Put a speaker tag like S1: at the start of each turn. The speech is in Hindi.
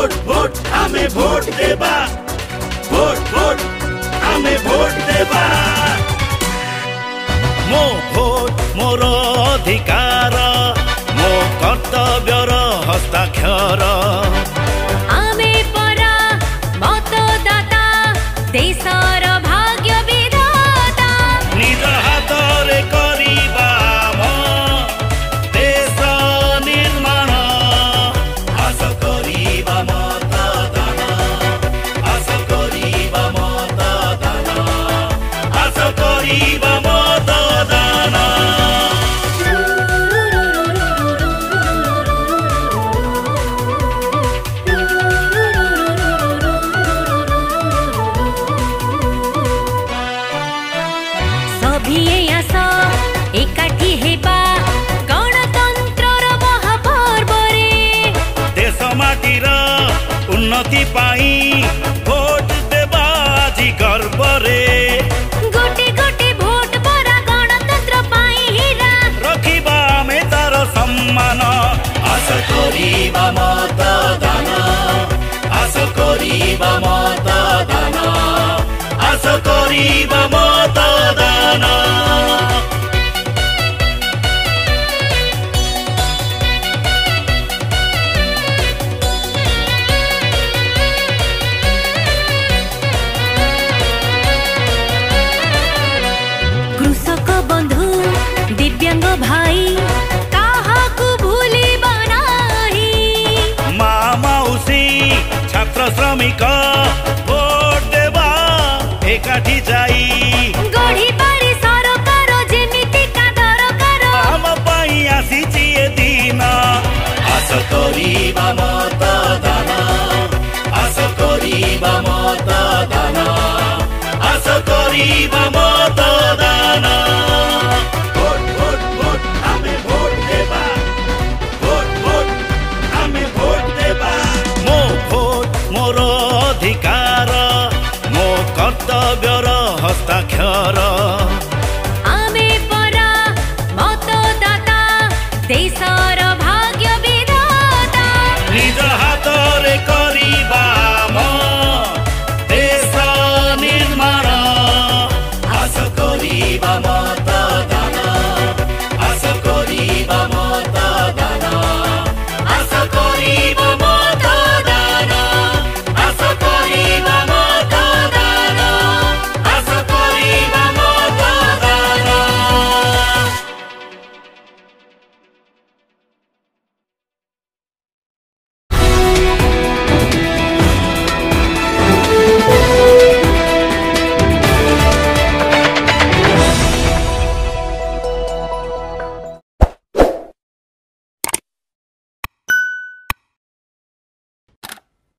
S1: भोट भोट आमे भोट देबा भोट भोट आमे भोट देबा मो भोट मोर अधिकार मो कर्तव्यर हस्ताक्षर
S2: आमे परा मतदाता देशर भाग्य विधाता
S1: निज हाथ रे करिबा म देश निर्माण आस करिबा मतदान आस करिबा मतदान आस करिबा मतदान
S2: सभिए आस एकाठी हेबा गणतंत्रर महापर्व रे
S1: देश माटीर उन्नति पाई भोट देबा आजी गर्व रे
S2: गोटे गोटे भोट परा गणतंत्र पाई हीरा
S1: रखिबा आमे तार सम्मान आस करिबा मतदान आस करिबा मतदान आस करिबा मतदान
S2: कृषक बंधु दिव्यांग भाई काहाकू भूलिबा नाही
S1: मा मौसी छात्र श्रमिक भोट देबा एकाठी जाई
S2: गढ़ी पारी सरकार जेमिति का दरकार
S1: आम पाई आसीची ए दिन आस करिबा मतदान आस करिबा मतदान आस करिबा मतदान भोट भोट भोट आमे भोट देबा भोट भोट आमे भोट देबा मो भोट मोर अधिकार मो कर्तव्यर हस्ताक्षर
S2: आमे परा मतदाता देशर